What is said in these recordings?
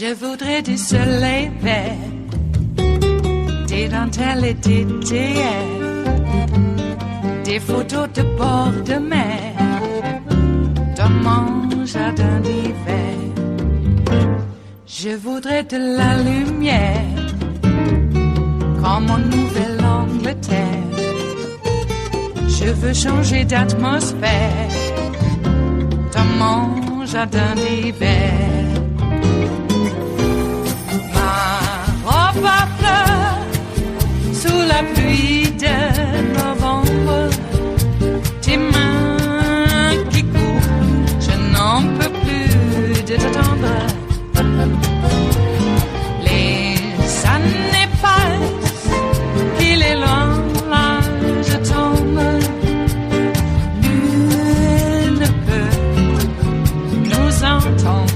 Je voudrais du soleil vert, des dentelles et des théières, des photos de bord de mer, dans mon jardin d'hiver. Je voudrais de la lumière, comme en Nouvelle-Angleterre. Je veux changer d'atmosphère, dans mon jardin d'hiver. Ma robe à fleurs, sous la pluie de novembre, tes mains qui courent, je n'en peux plus de t'attendre. Les années passent, qu'il est loin, là je tombe. Nul ne peut nous entendre.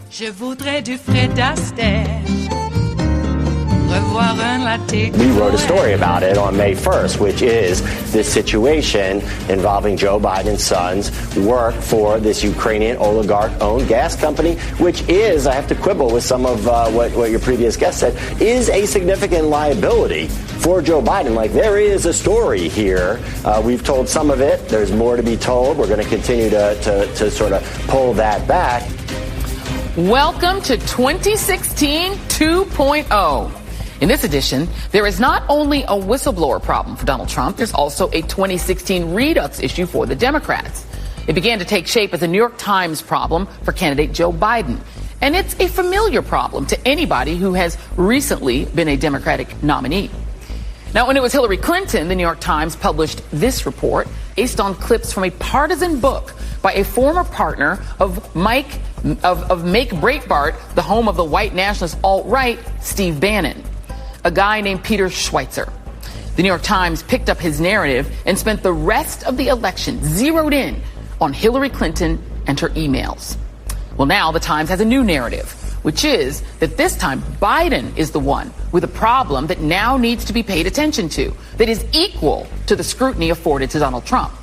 Je voudrais du Fred Astaire, revoir un latte. We wrote a story about it on May 1st, which is this situation involving Joe Biden's son's work for this Ukrainian oligarch-owned gas company, which is, I have to quibble with some of what your previous guest said, is a significant liability for Joe Biden. Like, there is a story here. We've told some of it. There's more to be told. We're going to continue to sort of pull that back. Welcome to 2016 2.0. In this edition, there is not only a whistleblower problem for Donald Trump, there's also a 2016 redux issue for the Democrats. It began to take shape as a New York Times problem for candidate Joe Biden. And it's a familiar problem to anybody who has recently been a Democratic nominee. Now, when it was Hillary Clinton, the New York Times published this report based on clips from a partisan book by a former partner of Make Breitbart, the home of the white nationalist alt-right, Steve Bannon, a guy named Peter Schweizer. The New York Times picked up his narrative and spent the rest of the election zeroed in on Hillary Clinton and her emails. Well, now the Times has a new narrative, which is that this time Biden is the one with a problem that now needs to be paid attention to, that is equal to the scrutiny afforded to Donald Trump.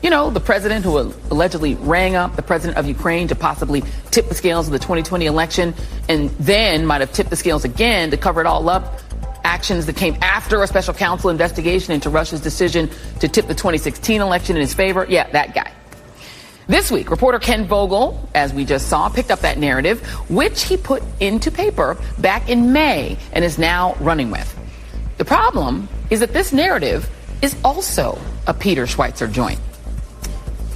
You know, the president who allegedly rang up the president of Ukraine to possibly tip the scales of the 2020 election and then might have tipped the scales again to cover it all up. Actions that came after a special counsel investigation into Russia's decision to tip the 2016 election in his favor. Yeah, that guy. This week, reporter Ken Vogel, as we just saw, picked up that narrative, which he put into paper back in May and is now running with. The problem is that this narrative is also a Peter Schweizer joint.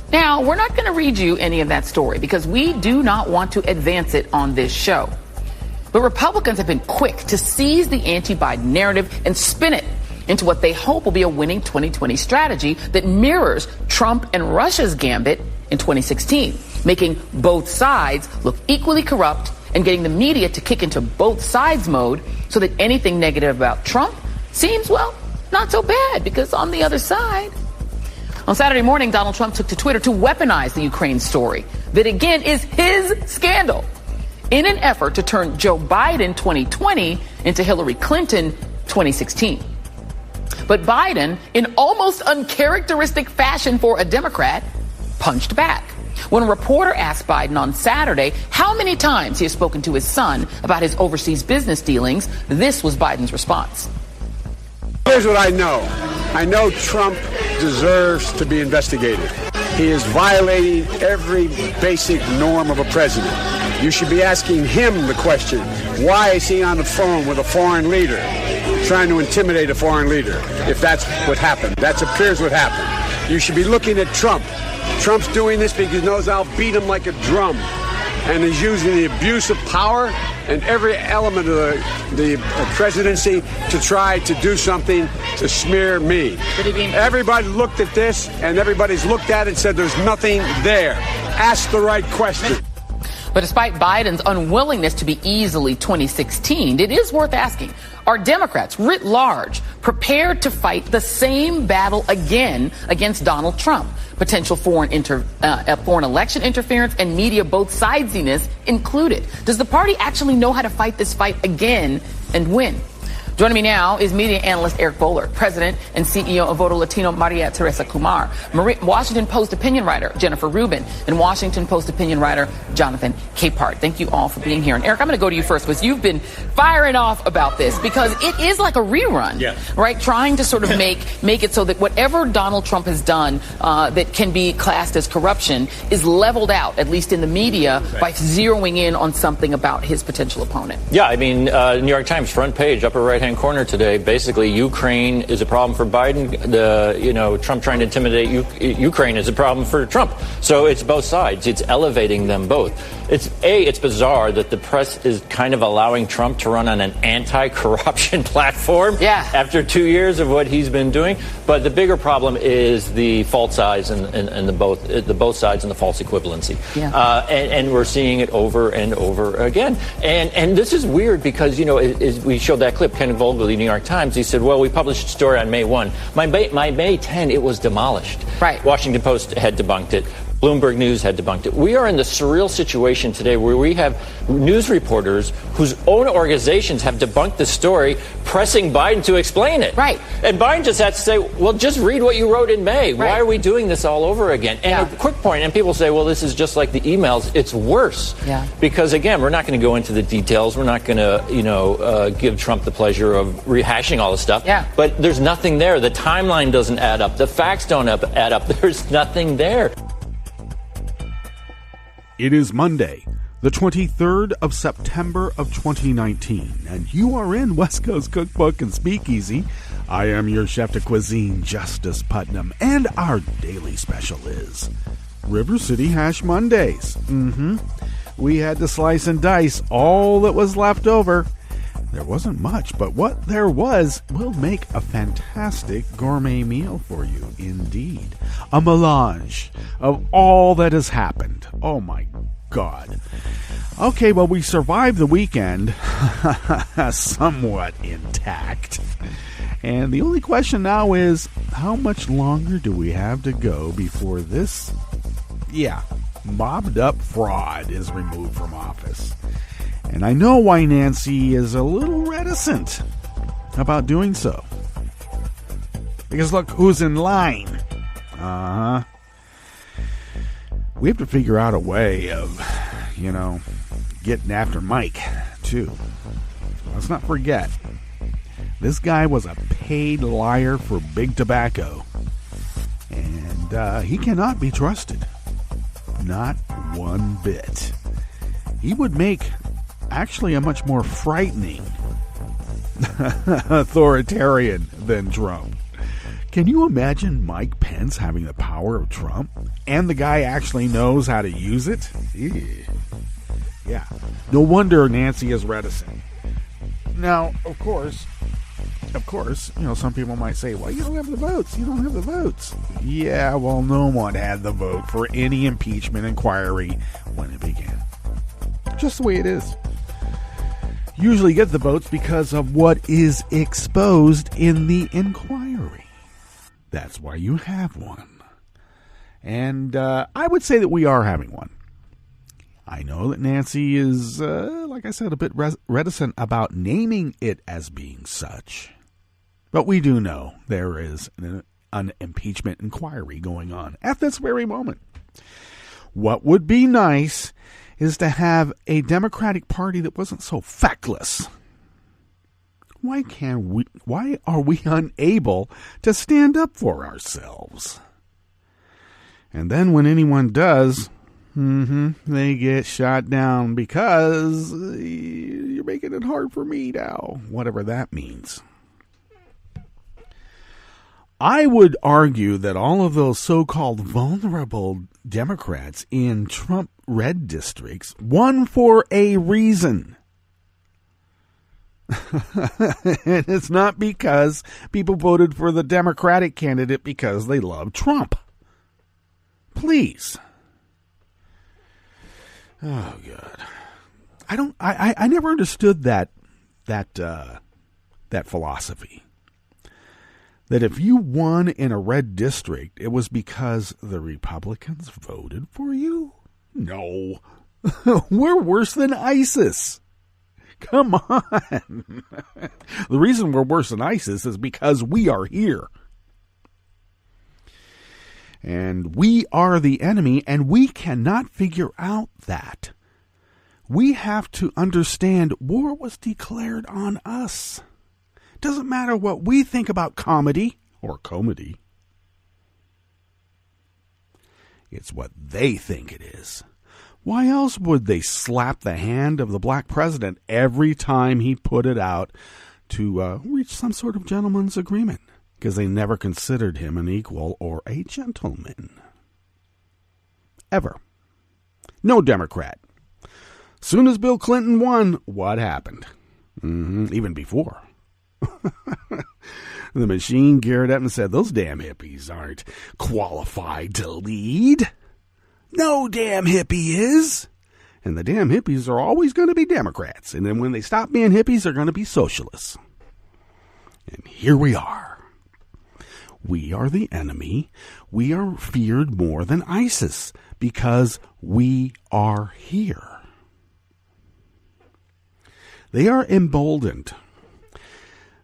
Now, we're not going to read you any of that story because we do not want to advance it on this show. But Republicans have been quick to seize the anti-Biden narrative and spin it into what they hope will be a winning 2020 strategy that mirrors Trump and Russia's gambit in 2016, making both sides look equally corrupt and getting the media to kick into both sides mode so that anything negative about Trump seems, well, not so bad because on the other side. On Saturday morning, Donald Trump took to Twitter to weaponize the Ukraine story that, again, is his scandal in an effort to turn Joe Biden 2020 into Hillary Clinton 2016. But Biden, in almost uncharacteristic fashion for a Democrat, punched back. When a reporter asked Biden on Saturday how many times he has spoken to his son about his overseas business dealings, this was Biden's response. Here's what I know. I know Trump deserves to be investigated. He is violating every basic norm of a president. You should be asking him the question, why is he on the phone with a foreign leader, trying to intimidate a foreign leader, if that's what happened? That appears what happened. You should be looking at Trump. Trump's doing this because he knows I'll beat him like a drum. And is using the abuse of power and every element of the presidency to try to do something to smear me. Everybody looked at this, and everybody's looked at it and said there's nothing there. Ask the right question. But despite Biden's unwillingness to be easily 2016, it is worth asking, are Democrats writ large prepared to fight the same battle again against Donald Trump? Potential foreign election interference and media both sidesiness included. Does the party actually know how to fight this fight again and win? Joining me now is media analyst Eric Bowler, president and CEO of Voto Latino Maria Teresa Kumar, Washington Post opinion writer Jennifer Rubin, and Washington Post opinion writer Jonathan Capehart. Thank you all for being here. And Eric, I'm going to go to you first because you've been firing off about this because it is like a rerun, right? Trying to sort of make it so that whatever Donald Trump has done that can be classed as corruption is leveled out, at least in the media, by zeroing in on something about his potential opponent. Yeah, I mean, New York Times front page, upper right-hand corner today, basically Ukraine is a problem for Biden. Trump trying to intimidate Ukraine is a problem for Trump. So it's both sides. It's elevating them both. It's bizarre that the press is kind of allowing Trump to run on an anti-corruption platform after 2 years of what he's been doing. But the bigger problem is the false sides and the both sides and the false equivalency. And we're seeing it over and over again. And this is weird because, as we showed that clip, Ken Vogel of the New York Times, he said, well, we published a story on May 1. My May 10, it was demolished. Right. Washington Post had debunked it. Bloomberg News had debunked it. We are in the surreal situation today where we have news reporters whose own organizations have debunked the story, pressing Biden to explain it. Right. And Biden just has to say, well, just read what you wrote in May. Right. Why are we doing this all over again? And a quick point, and people say, well, this is just like the emails. It's worse. Because, again, we're not going to go into the details. We're not going to, give Trump the pleasure of rehashing all this stuff. But there's nothing there. The timeline doesn't add up. The facts don't add up. There's nothing there. It is Monday, the 23rd of September of 2019, and you are in West Coast Cookbook and Speakeasy. I am your chef de cuisine, Justice Putnam, and our daily special is River City Hash Mondays. We had to slice and dice all that was left over. There wasn't much, but what there was will make a fantastic gourmet meal for you indeed. A melange of all that has happened. Oh my God. Okay, well, we survived the weekend somewhat intact. And the only question now is, how much longer do we have to go before this, mobbed up fraud is removed from office? And I know why Nancy is a little reticent about doing so. Because look who's in line. We have to figure out a way of, getting after Mike, too. Let's not forget, this guy was a paid liar for big tobacco. And he cannot be trusted. Not one bit. He would make actually a much more frightening authoritarian than Trump. Can you imagine Mike Pence having the power of Trump and the guy actually knows how to use it? Yeah. No wonder Nancy is reticent. Now, of course, some people might say, well, you don't have the votes. You don't have the votes. Yeah, well, no one had the vote for any impeachment inquiry when it began. Just the way it is. Usually get the votes because of what is exposed in the inquiry. That's why you have one. And I would say that we are having one. I know that Nancy is, like I said, a bit reticent about naming it as being such. But we do know there is an impeachment inquiry going on at this very moment. What would be nice is to have a Democratic Party that wasn't so feckless. Why are we unable to stand up for ourselves? And then when anyone does, they get shot down because you're making it hard for me now, whatever that means. I would argue that all of those so-called vulnerable Democrats in Trump red districts won for a reason. And it's not because people voted for the Democratic candidate because they love Trump. Please. Oh, God. I never understood that philosophy. That if you won in a red district, it was because the Republicans voted for you? No. We're worse than ISIS. Come on. The reason we're worse than ISIS is because we are here. And we are the enemy, and we cannot figure out that. We have to understand war was declared on us. Doesn't matter what we think about comedy or comedy. It's what they think it is. Why else would they slap the hand of the black president every time he put it out to reach some sort of gentleman's agreement? Because they never considered him an equal or a gentleman. Ever. No Democrat. Soon as Bill Clinton won, what happened? Even before. The machine geared up and said, those damn hippies aren't qualified to lead. No damn hippie is. And the damn hippies are always going to be Democrats. And then when they stop being hippies, they're going to be socialists. And here we are. We are the enemy. We are feared more than ISIS because we are here. They are emboldened.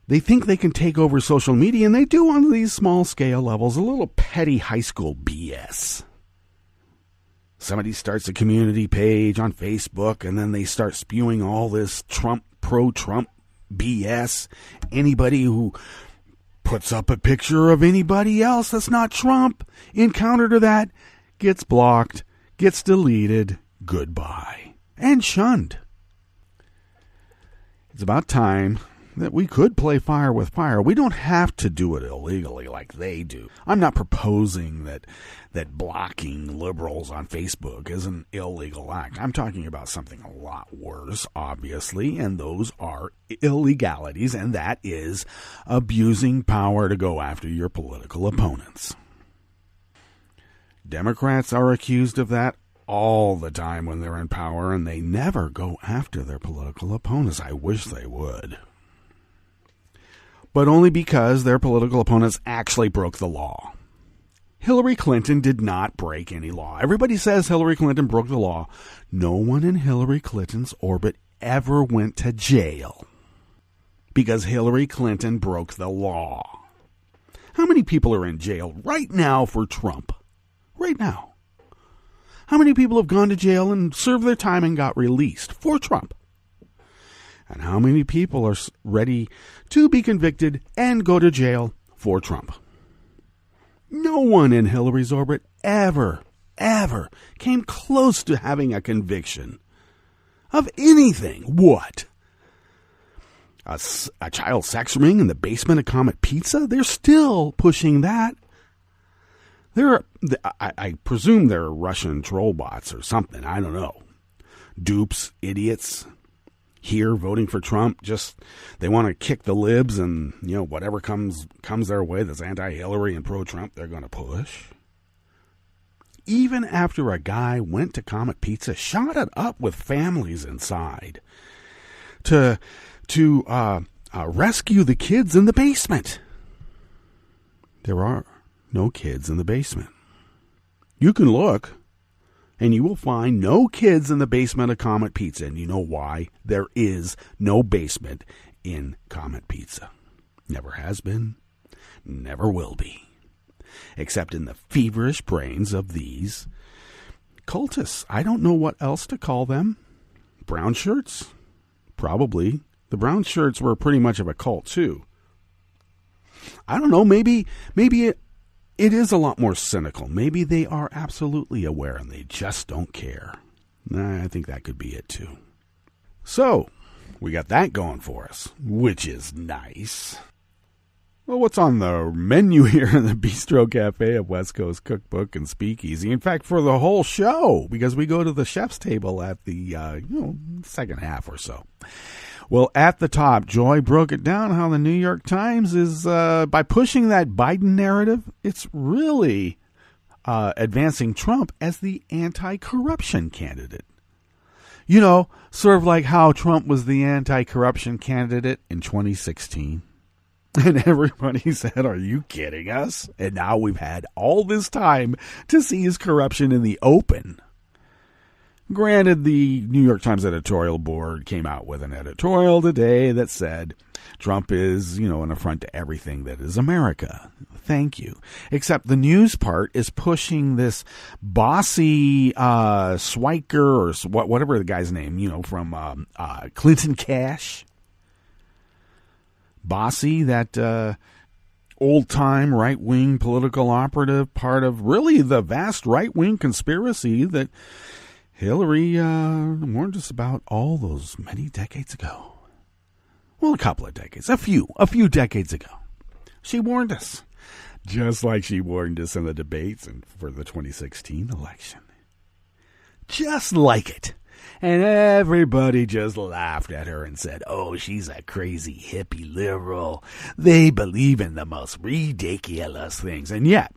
They think they can take over social media, and they do on these small-scale levels, a little petty high school BS. Somebody starts a community page on Facebook, and then they start spewing all this pro-Trump BS. Anybody who puts up a picture of anybody else that's not Trump in counter to that gets blocked, gets deleted, goodbye, and shunned. It's about time that we could play fire with fire. We don't have to do it illegally like they do. I'm not proposing that blocking liberals on Facebook is an illegal act. I'm talking about something a lot worse, obviously, and those are illegalities, and that is abusing power to go after your political opponents. Democrats are accused of that all the time when they're in power, and they never go after their political opponents. I wish they would. But only because their political opponents actually broke the law. Hillary Clinton did not break any law. Everybody says Hillary Clinton broke the law. No one in Hillary Clinton's orbit ever went to jail because Hillary Clinton broke the law. How many people are in jail right now for Trump? Right now. How many people have gone to jail and served their time and got released for Trump? And how many people are ready to be convicted and go to jail for Trump? No one in Hillary's orbit ever came close to having a conviction of anything. What? A child sex ring in the basement of Comet Pizza? They're still pushing that. I presume they're Russian troll bots or something. I don't know. Dupes, idiots. Here voting for Trump, just they want to kick the libs, and whatever comes their way that's anti-Hillary and pro-Trump, they're going to push. Even after a guy went to Comet Pizza, shot it up with families inside to rescue the kids in the basement. There are no kids in the basement. You can look, and you will find no kids in the basement of Comet Pizza. And you know why? There is no basement in Comet Pizza. Never has been, never will be. Except in the feverish brains of these cultists. I don't know what else to call them. Brown shirts? Probably. The brown shirts were pretty much of a cult too. I don't know, maybe it is a lot more cynical. Maybe they are absolutely aware and they just don't care. I think that could be it too. So, we got that going for us, which is nice. Well, what's on the menu here in the Bistro Cafe of West Coast Cookbook and Speakeasy? In fact, for the whole show, because we go to the chef's table at the second half or so. Well, at the top, Joy broke it down how the New York Times is, by pushing that Biden narrative, it's really advancing Trump as the anti-corruption candidate. Sort of like how Trump was the anti-corruption candidate in 2016. And everybody said, are you kidding us? And now we've had all this time to see his corruption in the open. Granted, the New York Times editorial board came out with an editorial today that said Trump is, an affront to everything that is America. Thank you. Except the news part is pushing this bossy Schweiker or whatever the guy's name, from Clinton Cash. Bossy, that old-time right-wing political operative, part of really the vast right-wing conspiracy that Hillary warned us about all those many decades ago. Well, a couple of decades, a few decades ago. She warned us, just like she warned us in the debates and for the 2016 election. Just like it. And everybody just laughed at her and said, oh, she's a crazy hippie liberal. They believe in the most ridiculous things. And yet,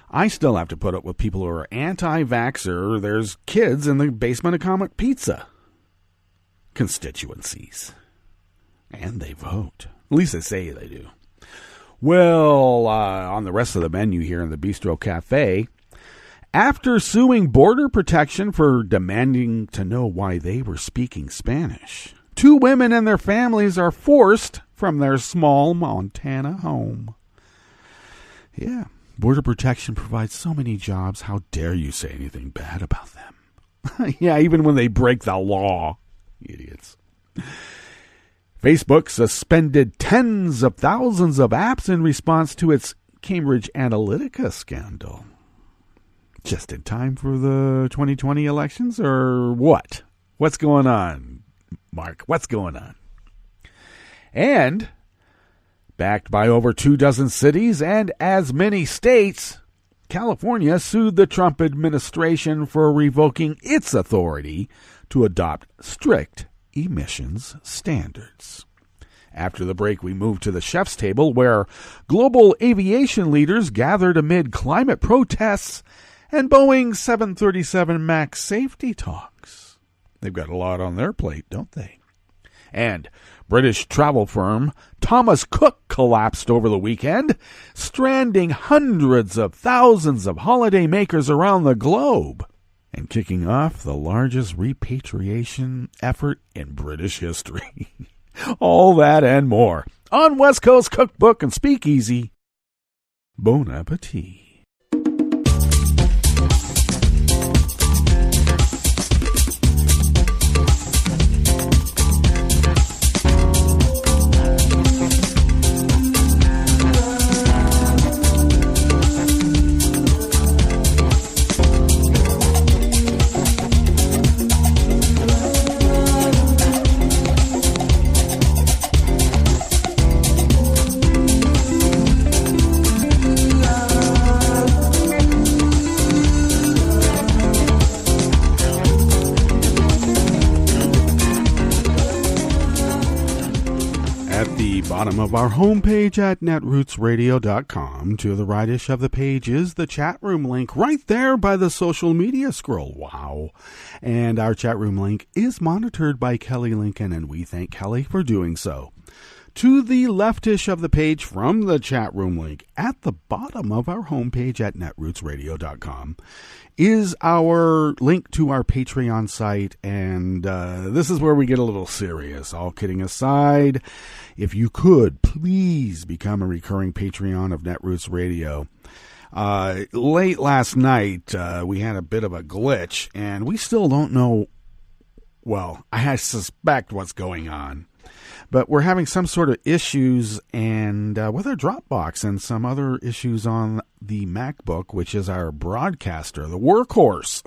I still have to put up with people who are anti-vaxxer. There's kids in the basement of Comet Pizza constituencies. And they vote. At least they say they do. Well, on the rest of the menu here in the Bistro Cafe, after suing Border Protection for demanding to know why they were speaking Spanish, 2 women and their families are forced from their small Montana home. Yeah, Border Protection provides so many jobs. How dare you say anything bad about them? Yeah, even when they break the law. Idiots. Facebook suspended tens of thousands of apps in response to its Cambridge Analytica scandal. Just in time for the 2020 elections, or what? What's going on, Mark? What's going on? And, backed by over 24 cities and as many states, California sued the Trump administration for revoking its authority to adopt strict emissions standards. After the break, we move to the chef's table, where global aviation leaders gathered amid climate protests and Boeing 737 MAX safety talks. They've got a lot on their plate, don't they? And British travel firm Thomas Cook collapsed over the weekend, stranding hundreds of thousands of holidaymakers around the globe and kicking off the largest repatriation effort in British history. All that and more on West Coast Cookbook and Speakeasy. Bon appetit. Bottom of our homepage at netrootsradio.com. To the rightish of the page is the chat room link right there by the social media scroll. Wow. And our chat room link is monitored by Kelly Lincoln, and we thank Kelly for doing so. To the leftish of the page from the chat room link at the bottom of our homepage at netrootsradio.com is our link to our Patreon site, and this is where we get a little serious. All kidding aside, if you could, please become a recurring Patreon of Netroots Radio. Late last night, we had a bit of a glitch, and we still don't know, well, I suspect what's going on. But we're having some sort of issues and with our Dropbox and some other issues on the MacBook, which is our broadcaster, the workhorse.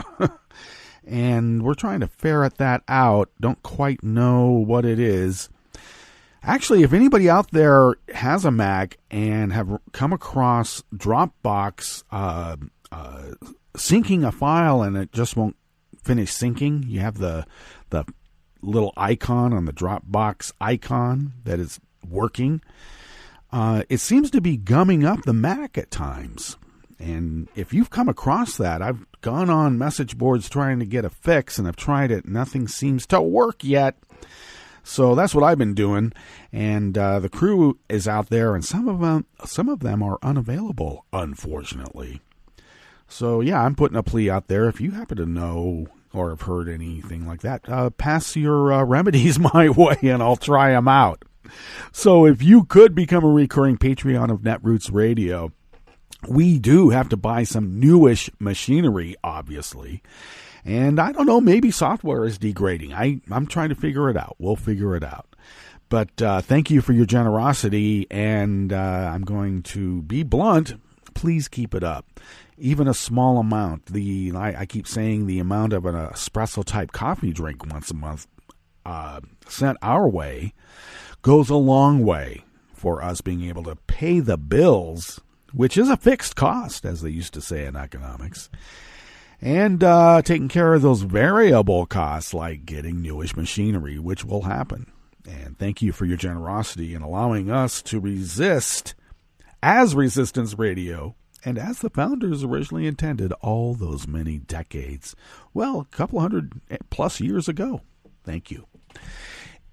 And we're trying to ferret that out. Don't quite know what it is. Actually, if anybody out there has a Mac and have come across Dropbox syncing a file and it just won't finish syncing, you have the little icon on the Dropbox icon that is working. It seems to be gumming up the Mac at times. And if you've come across that, I've gone on message boards trying to get a fix, and I've tried it. Nothing seems to work yet. So that's what I've been doing. And the crew is out there, and some of them are unavailable, unfortunately. So yeah, I'm putting a plea out there. If you happen to know or have heard anything like that, pass your remedies my way and I'll try them out. So if you could become a recurring Patreon of Netroots Radio, we do have to buy some newish machinery, obviously. And I don't know, maybe software is degrading. I'm trying to figure it out. We'll figure it out. But thank you for your generosity, and I'm going to be blunt. Please keep it up. Even a small amount. I keep saying the amount of an espresso-type coffee drink once a month sent our way goes a long way for us being able to pay the bills, which is a fixed cost, as they used to say in economics, and taking care of those variable costs like getting newish machinery, which will happen. And thank you for your generosity in allowing us to resist as Resistance Radio and as the founders originally intended all those many decades. Well, a couple hundred plus years ago. Thank you.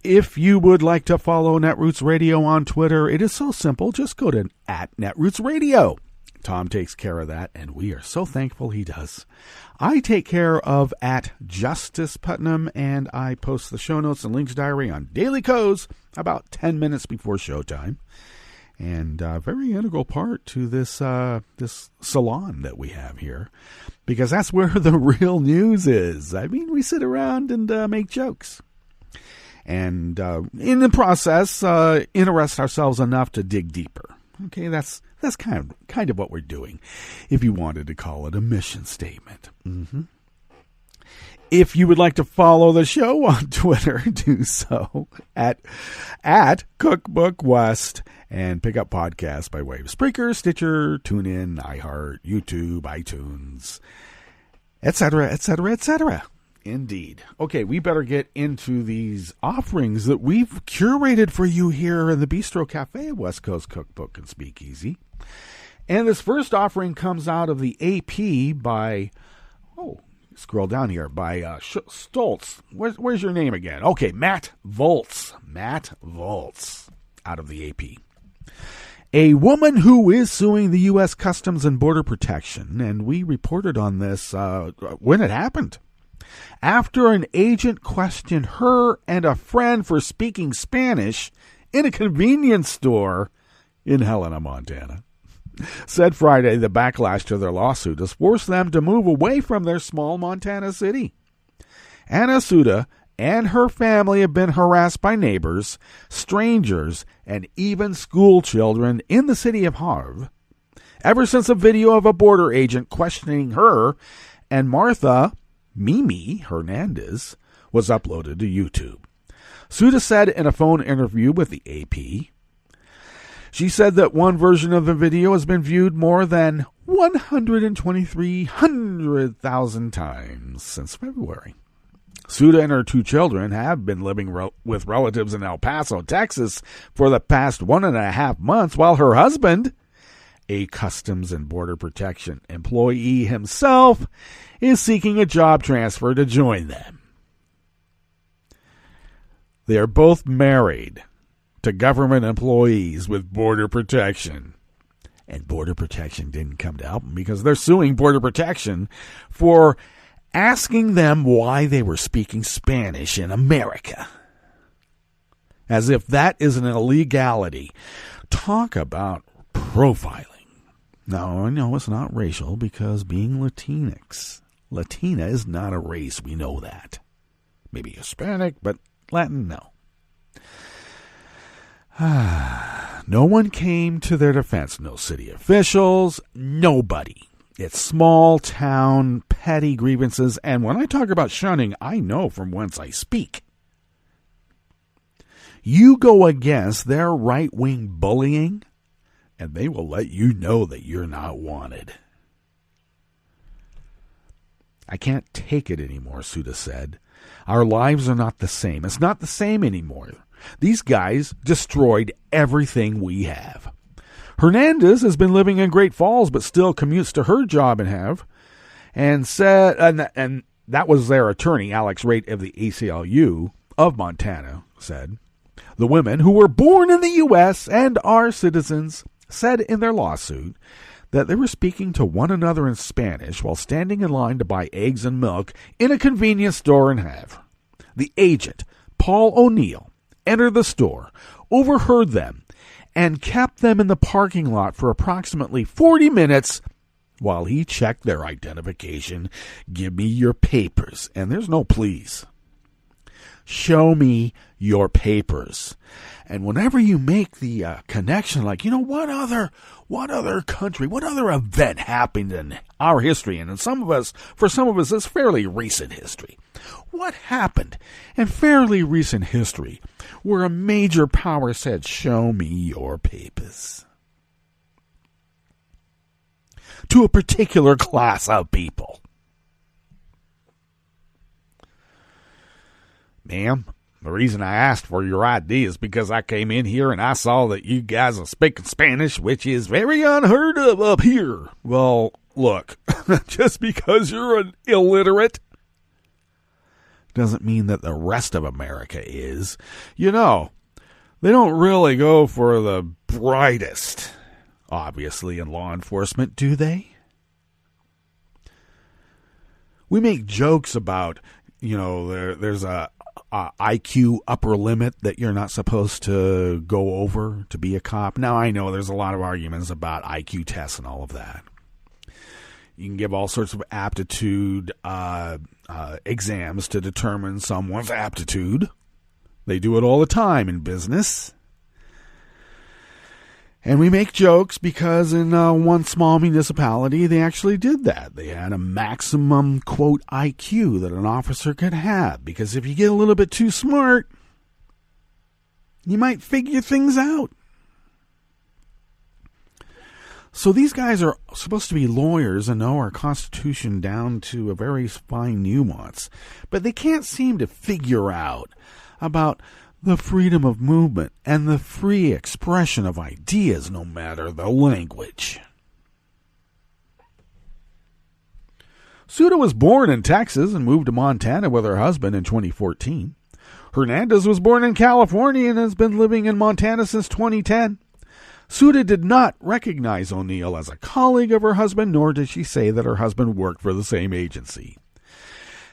If you would like to follow Netroots Radio on Twitter, it is so simple. Just go to @NetrootsRadio. Tom takes care of that, and we are so thankful he does. I take care of @JusticePutnam, and I post the show notes and links diary on Daily Codes about 10 minutes before showtime. And a very integral part to this salon that we have here, because that's where the real news is. I mean, we sit around and make jokes. And in the process, interest ourselves enough to dig deeper. Okay, that's kind of what we're doing, if you wanted to call it a mission statement. Mm-hmm. If you would like to follow the show on Twitter, do so at CookbookWest, and pick up podcasts by way of Spreaker, Stitcher, TuneIn, iHeart, YouTube, iTunes, etc., etc., etc. Indeed. Okay, we better get into these offerings that we've curated for you here in the Bistro Cafe at West Coast Cookbook and Speakeasy. And this first offering comes out of the AP by, scroll down here, by Stoltz. Where's your name again? Okay, Matt Volz. Matt Volz, out of the AP. A woman who is suing the U.S. Customs and Border Protection, and we reported on this when it happened. After an agent questioned her and a friend for speaking Spanish in a convenience store in Helena, Montana. Said Friday the backlash to their lawsuit has forced them to move away from their small Montana city. Anna Suda and her family have been harassed by neighbors, strangers, and even school children in the city of Harv ever since a video of a border agent questioning her and Martha Mimi Hernandez was uploaded to YouTube. Suda said in a phone interview with the AP, she said that one version of the video has been viewed more than 123,000 times since February. Suda and her 2 children have been living with relatives in El Paso, Texas for the past 1.5 months, while her husband, a Customs and Border Protection employee himself, is seeking a job transfer to join them. They are both married to government employees with Border Protection. And Border Protection didn't come to help them because they're suing Border Protection for asking them why they were speaking Spanish in America. As if that is an illegality. Talk about profiling. No, it's not racial because being Latina is not a race. We know that. Maybe Hispanic, but Latin, no. No one came to their defense. No city officials, nobody. It's small town, petty grievances, and when I talk about shunning, I know from whence I speak. You go against their right-wing bullying, and they will let you know that you're not wanted. I can't take it anymore, Suda said. Our lives are not the same. It's not the same anymore. These guys destroyed everything we have. Hernandez has been living in Great Falls, but still commutes to her job and said, and that was their attorney, Alex Raitt of the ACLU of Montana, said. The women who were born in the U.S. and are citizens said in their lawsuit that they were speaking to one another in Spanish while standing in line to buy eggs and milk in a convenience store in Havre. The agent, Paul O'Neill, entered the store, overheard them, and kept them in the parking lot for approximately 40 minutes while he checked their identification. Give me your papers. And there's no please. Show me your papers. And whenever you make the connection, like, what other country, what other event happened in our history, and for some of us, it's fairly recent history. What happened in fairly recent history where a major power said, show me your papers? To a particular class of people. Ma'am, the reason I asked for your ID is because I came in here and I saw that you guys are speaking Spanish, which is very unheard of up here. Well, look, just because you're an illiterate doesn't mean that the rest of America is. They don't really go for the brightest, obviously, in law enforcement, do they? We make jokes about, there's a IQ upper limit that you're not supposed to go over to be a cop. Now, I know there's a lot of arguments about IQ tests and all of that. You can give all sorts of aptitude exams to determine someone's aptitude. They do it all the time in business. And we make jokes because in one small municipality, they actually did that. They had a maximum, quote, IQ that an officer could have. Because if you get a little bit too smart, you might figure things out. So these guys are supposed to be lawyers and know our Constitution down to a very fine nuance. But they can't seem to figure out about the freedom of movement and the free expression of ideas, no matter the language. Suda was born in Texas and moved to Montana with her husband in 2014. Hernandez was born in California and has been living in Montana since 2010. Suda did not recognize O'Neill as a colleague of her husband, nor did she say that her husband worked for the same agency.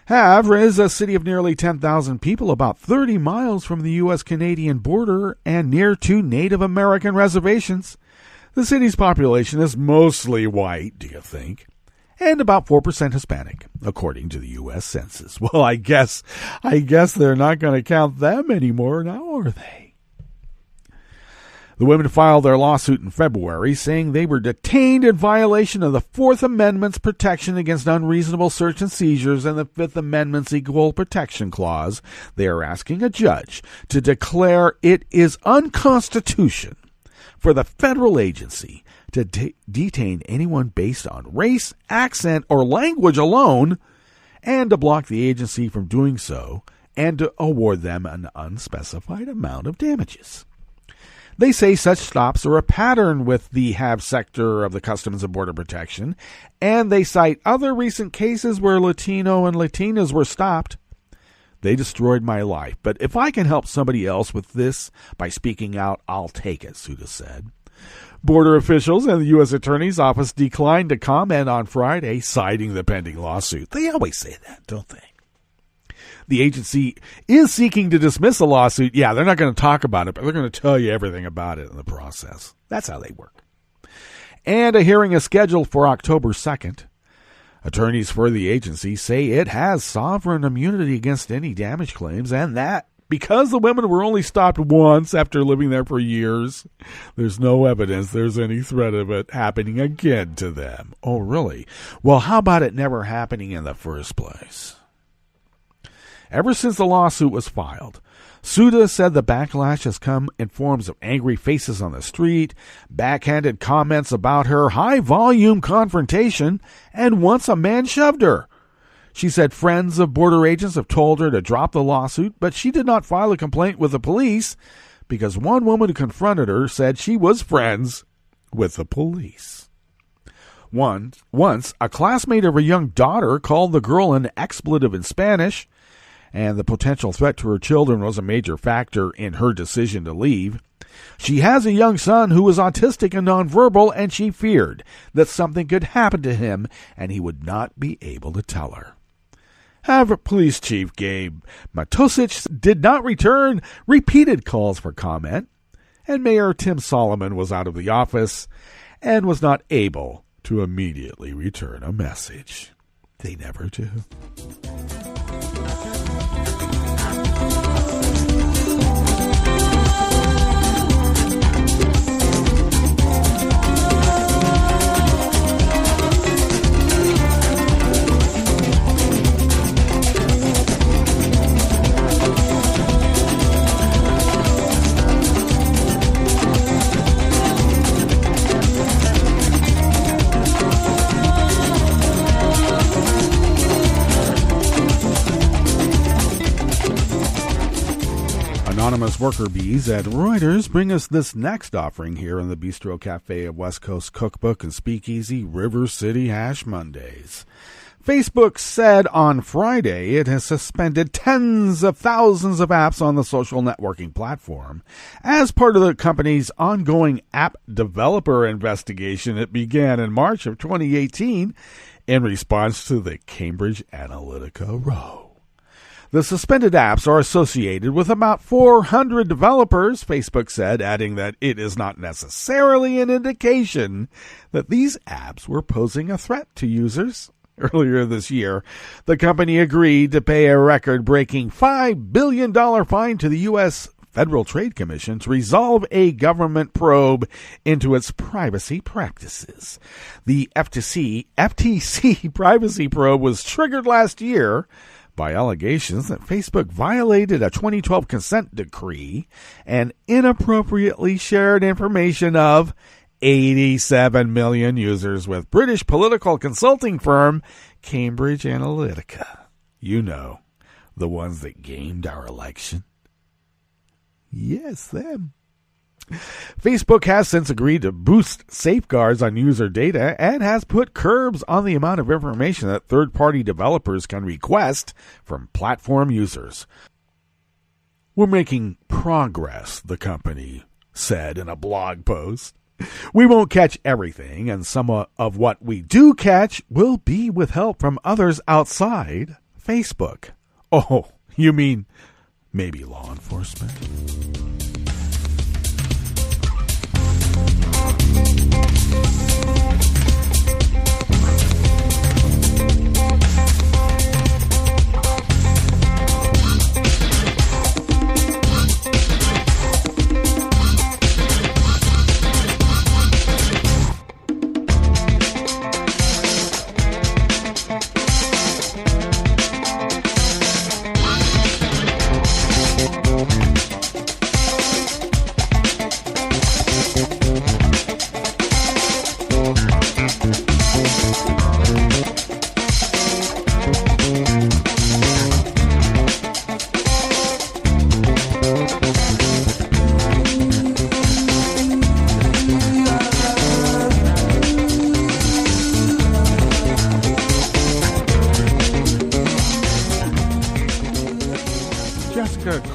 Havre is a city of nearly 10,000 people, about 30 miles from the U.S.-Canadian border and near two Native American reservations. The city's population is mostly white, do you think? And about 4% Hispanic, according to the U.S. Census. Well, I guess they're not going to count them anymore now, are they? The women filed their lawsuit in February, saying they were detained in violation of the Fourth Amendment's protection against unreasonable search and seizures and the Fifth Amendment's Equal Protection Clause. They are asking a judge to declare it is unconstitutional for the federal agency to detain anyone based on race, accent, or language alone, and to block the agency from doing so, and to award them an unspecified amount of damages. They say such stops are a pattern with the Havre sector of the Customs and Border Protection, and they cite other recent cases where Latino and Latinas were stopped. They destroyed my life, but if I can help somebody else with this by speaking out, I'll take it, Suda said. Border officials and the U.S. Attorney's Office declined to comment on Friday, citing the pending lawsuit. They always say that, don't they? The agency is seeking to dismiss the lawsuit. Yeah, they're not going to talk about it, but they're going to tell you everything about it in the process. That's how they work. And a hearing is scheduled for October 2nd. Attorneys for the agency say it has sovereign immunity against any damage claims, and that because the women were only stopped once after living there for years, there's no evidence there's any threat of it happening again to them. Oh, really? Well, how about it never happening in the first place? Ever since the lawsuit was filed, Suda said the backlash has come in forms of angry faces on the street, backhanded comments about her high-volume confrontation, and once a man shoved her. She said friends of border agents have told her to drop the lawsuit, but she did not file a complaint with the police because one woman who confronted her said she was friends with the police. Once, a classmate of her young daughter called the girl an expletive in Spanish, and the potential threat to her children was a major factor in her decision to leave. She has a young son who is autistic and nonverbal, and she feared that something could happen to him and he would not be able to tell her. However, Police Chief Gabe Matosic did not return repeated calls for comment, and Mayor Tim Solomon was out of the office and was not able to immediately return a message. They never do. Anonymous worker bees at Reuters bring us this next offering here in the Bistro Cafe of West Coast Cookbook and Speakeasy, River City Hash Mondays. Facebook said on Friday it has suspended tens of thousands of apps on the social networking platform as part of the company's ongoing app developer investigation it began in March of 2018 in response to the Cambridge Analytica row. The suspended apps are associated with about 400 developers, Facebook said, adding that it is not necessarily an indication that these apps were posing a threat to users. Earlier this year, the company agreed to pay a record-breaking $5 billion fine to the U.S. Federal Trade Commission to resolve a government probe into its privacy practices. The FTC privacy probe was triggered last year by allegations that Facebook violated a 2012 consent decree and inappropriately shared information of 87 million users with British political consulting firm Cambridge Analytica. You know, the ones that gamed our election. Yes, them. Facebook has since agreed to boost safeguards on user data and has put curbs on the amount of information that third-party developers can request from platform users. We're making progress, the company said in a blog post. We won't catch everything, and some of what we do catch will be with help from others outside Facebook. Oh, you mean maybe law enforcement?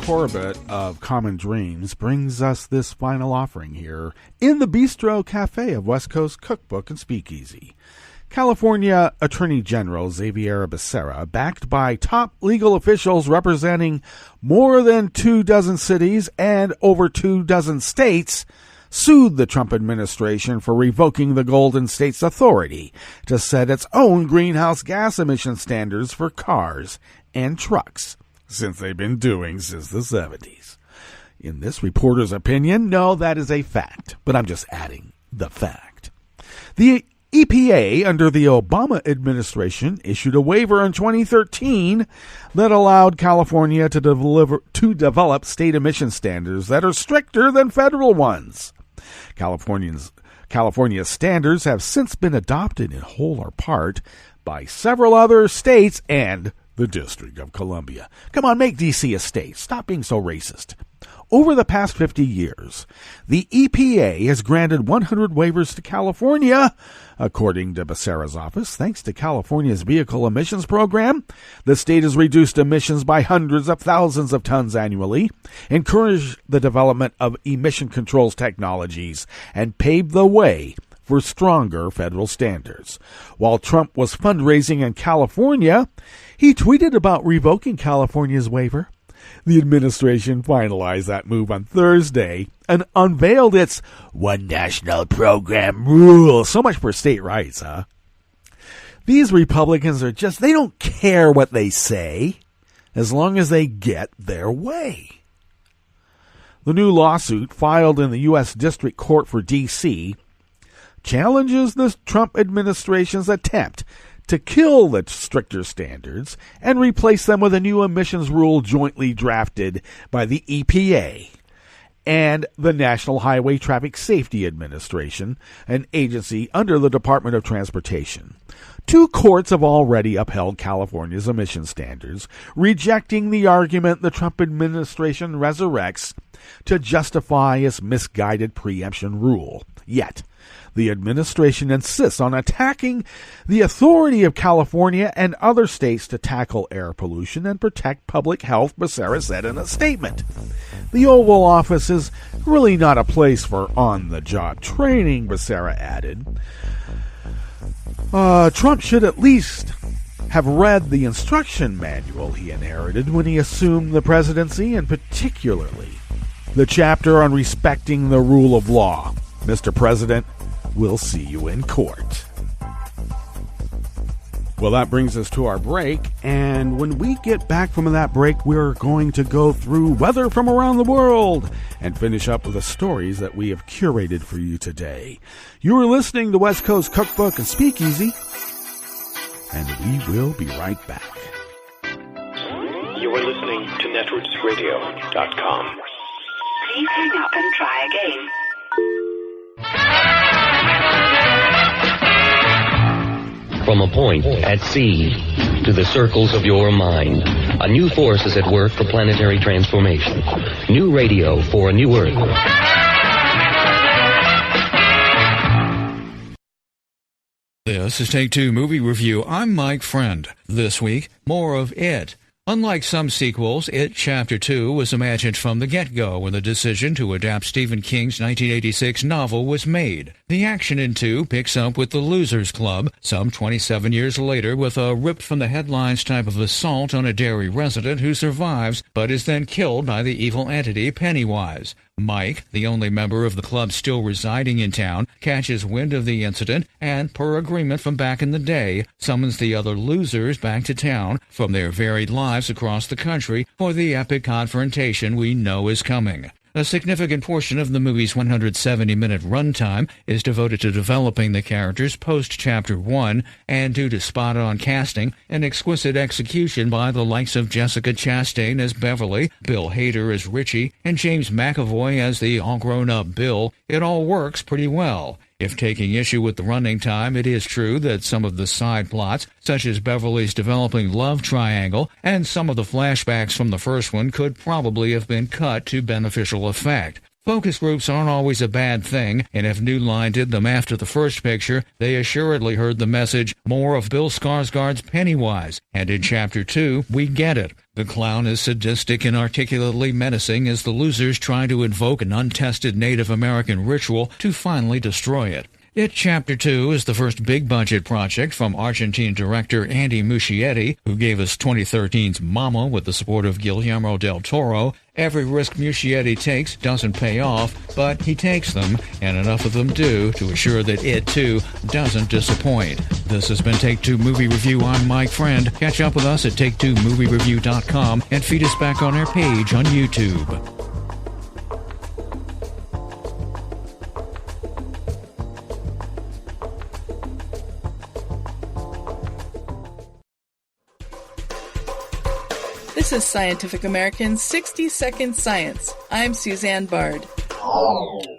Corbett of Common Dreams brings us this final offering here in the Bistro Cafe of West Coast Cookbook and Speakeasy. California Attorney General Xavier Becerra, backed by top legal officials representing more than 24 cities and over 24 states, sued the Trump administration for revoking the Golden State's authority to set its own greenhouse gas emission standards for cars and trucks, since they've been doing since the 70s. In this reporter's opinion, no, that is a fact, but I'm just adding the fact. The EPA, under the Obama administration, issued a waiver in 2013 that allowed California to develop state emission standards that are stricter than federal ones. California's standards have since been adopted in whole or part by several other states and the District of Columbia. Come on, make D.C. a state. Stop being so racist. over the past 50 years, the EPA has granted 100 waivers to California. According to Becerra's office, thanks to California's vehicle emissions program, the state has reduced emissions by hundreds of thousands of tons annually, encouraged the development of emission controls technologies, and paved the way for stronger federal standards. While Trump was fundraising in California, he tweeted about revoking California's waiver. The administration finalized that move on Thursday and unveiled its One National Program rule. So much for state rights, huh? These Republicans are they don't care what they say as long as they get their way. The new lawsuit filed in the U.S. District Court for D.C. challenges the Trump administration's attempt to kill the stricter standards and replace them with a new emissions rule jointly drafted by the EPA and the National Highway Traffic Safety Administration, an agency under the Department of Transportation. Two courts have already upheld California's emission standards, rejecting the argument the Trump administration resurrects to justify its misguided preemption rule. Yet, the administration insists on attacking the authority of California and other states to tackle air pollution and protect public health, Becerra said in a statement. The Oval Office is really not a place for on-the-job training, Becerra added. Trump should at least have read the instruction manual he inherited when he assumed the presidency, and particularly the chapter on respecting the rule of law. Mr. President, we'll see you in court. Well, that brings us to our break, and when we get back from that break, we're going to go through weather from around the world and finish up with the stories that we have curated for you today. You are listening to West Coast Cookbook and Speakeasy, and we will be right back. You are listening to netrootsradio.com. Please hang up and try again. From a point at sea to the circles of your mind, a new force is at work for planetary transformation. New radio for a new Earth. This is Take Two Movie Review. I'm Mike Friend. This week, more of It. Unlike some sequels, It Chapter 2 was imagined from the get-go when the decision to adapt Stephen King's 1986 novel was made. The action in 2 picks up with the Losers Club, some 27 years later, with a ripped-from-the-headlines type of assault on a Derry resident who survives but is then killed by the evil entity Pennywise. Mike, the only member of the club still residing in town, catches wind of the incident and, per agreement from back in the day, summons the other losers back to town from their varied lives across the country for the epic confrontation we know is coming. A significant portion of the movie's 170-minute runtime is devoted to developing the characters post-Chapter 1, and due to spot-on casting and exquisite execution by the likes of Jessica Chastain as Beverly, Bill Hader as Richie, and James McAvoy as the all-grown-up Bill, it all works pretty well. If taking issue with the running time, it is true that some of the side plots, such as Beverly's developing love triangle and some of the flashbacks from the first one, could probably have been cut to beneficial effect. Focus groups aren't always a bad thing, and if New Line did them after the first picture, they assuredly heard the message, more of Bill Skarsgård's Pennywise, and in Chapter 2, we get it. The clown is sadistic and articulately menacing as the losers try to invoke an untested Native American ritual to finally destroy it. It Chapter 2 is the first big-budget project from Argentine director Andy Muschietti, who gave us 2013's Mama with the support of Guillermo del Toro. Every risk Muschietti takes doesn't pay off, but he takes them, and enough of them do, to assure that it, too, doesn't disappoint. This has been Take Two Movie Review. I'm Mike Friend. Catch up with us at take2moviereview.com and feed us back on our page on YouTube. This is Scientific American's 60 Second Science. I'm Suzanne Bard.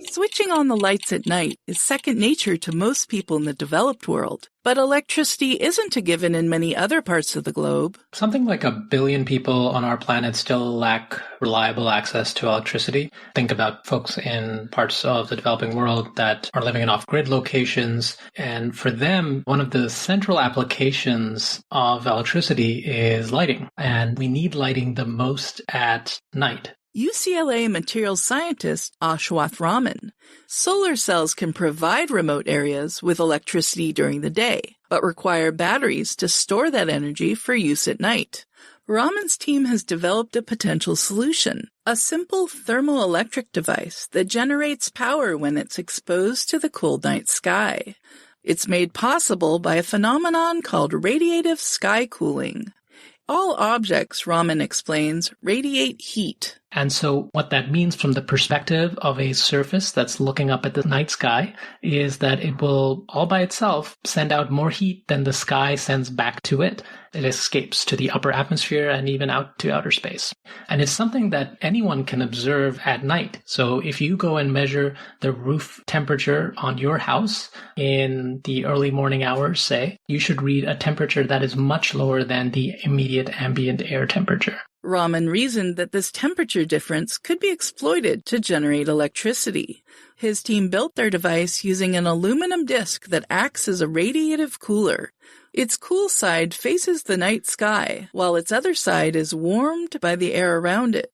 Switching on the lights at night is second nature to most people in the developed world, but electricity isn't a given in many other parts of the globe. Something like 1 billion people on our planet still lack reliable access to electricity. Think about folks in parts of the developing world that are living in off-grid locations, and for them, one of the central applications of electricity is lighting, and we need lighting the most at night. UCLA materials scientist Ashwath Raman. Solar cells can provide remote areas with electricity during the day, but require batteries to store that energy for use at night. Raman's team has developed a potential solution, a simple thermoelectric device that generates power when it's exposed to the cold night sky. It's made possible by a phenomenon called radiative sky cooling. All objects, Raman explains, radiate heat. And so what that means from the perspective of a surface that's looking up at the night sky is that it will, all by itself, send out more heat than the sky sends back to it. It escapes to the upper atmosphere and even out to outer space. And it's something that anyone can observe at night. So if you go and measure the roof temperature on your house in the early morning hours, say, you should read a temperature that is much lower than the immediate ambient air temperature. Raman reasoned that this temperature difference could be exploited to generate electricity. His team built their device using an aluminum disc that acts as a radiative cooler. Its cool side faces the night sky, while its other side is warmed by the air around it.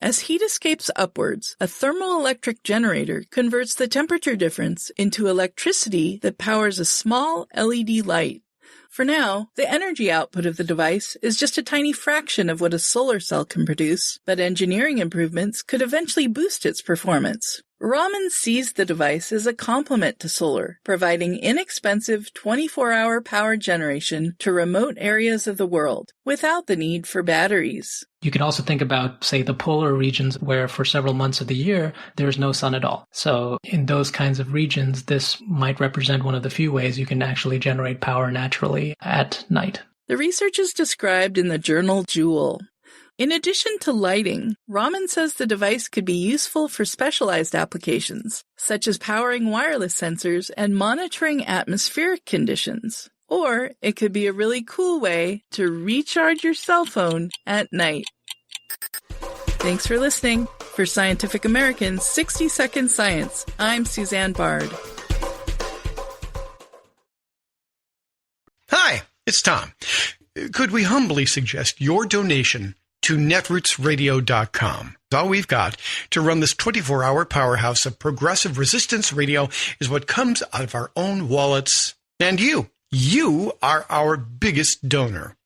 As heat escapes upwards, a thermoelectric generator converts the temperature difference into electricity that powers a small LED light. For now, the energy output of the device is just a tiny fraction of what a solar cell can produce, but engineering improvements could eventually boost its performance. Raman sees the device as a complement to solar, providing inexpensive 24-hour power generation to remote areas of the world without the need for batteries. You can also think about, say, the polar regions where for several months of the year, there's no sun at all. So in those kinds of regions, this might represent one of the few ways you can actually generate power naturally at night. The research is described in the journal Joule. In addition to lighting, Raman says the device could be useful for specialized applications, such as powering wireless sensors and monitoring atmospheric conditions. Or it could be a really cool way to recharge your cell phone at night. Thanks for listening. For Scientific American's 60-Second Science, I'm Suzanne Bard. Hi, it's Tom. Could we humbly suggest your donation to netrootsradio.com? All we've got to run this 24-hour powerhouse of progressive resistance radio is what comes out of our own wallets. And you are our biggest donor.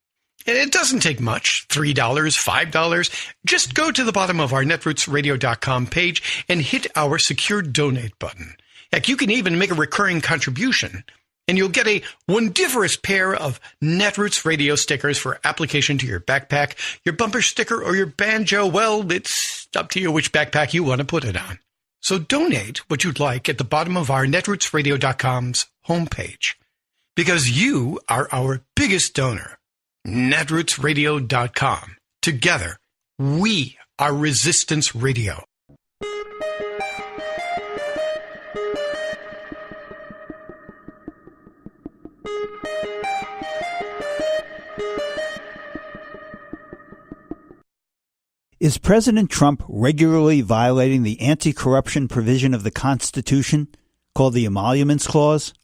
And it doesn't take much, $3, $5. Just go to the bottom of our netrootsradio.com page and hit our secure donate button. Heck, you can even make a recurring contribution. And you'll get a wondiferous pair of Netroots radio stickers for application to your backpack, your bumper sticker, or your banjo. Well, it's up to you which backpack you want to put it on. So donate what you'd like at the bottom of our netrootsradio.com's homepage. Because you are our biggest donor. netrootsradio.com. Together, we are Resistance Radio. Is President Trump regularly violating the anti-corruption provision of the Constitution, called the Emoluments Clause?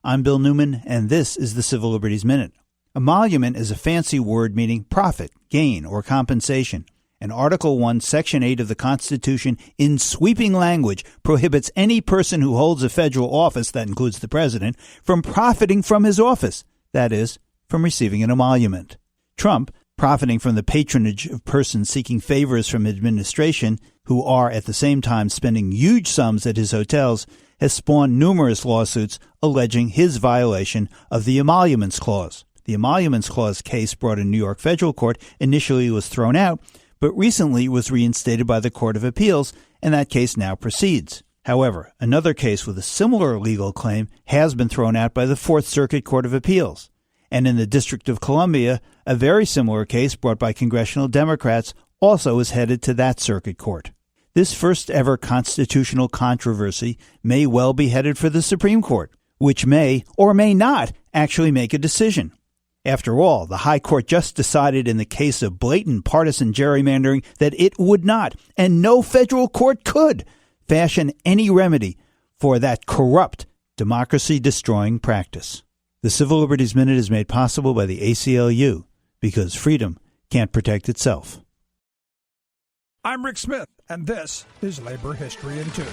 I'm Bill Newman, and this is the Civil Liberties Minute. Emolument is a fancy word meaning profit, gain, or compensation. And Article 1, Section 8 of the Constitution, in sweeping language, prohibits any person who holds a federal office, that includes the president, from profiting from his office, that is, from receiving an emolument. Trump, profiting from the patronage of persons seeking favors from administration who are at the same time spending huge sums at his hotels, has spawned numerous lawsuits alleging his violation of the Emoluments Clause. The Emoluments Clause case brought in New York federal court initially was thrown out, but recently was reinstated by the Court of Appeals, and that case now proceeds. However, another case with a similar legal claim has been thrown out by the Fourth Circuit Court of Appeals. And in the District of Columbia, a very similar case brought by congressional Democrats also is headed to that circuit court. This first ever constitutional controversy may well be headed for the Supreme Court, which may or may not actually make a decision. After all, the High Court just decided in the case of blatant partisan gerrymandering that it would not, and no federal court could, fashion any remedy for that corrupt, democracy-destroying practice. The Civil Liberties Minute is made possible by the ACLU, because freedom can't protect itself. I'm Rick Smith, and this is Labor History in 2.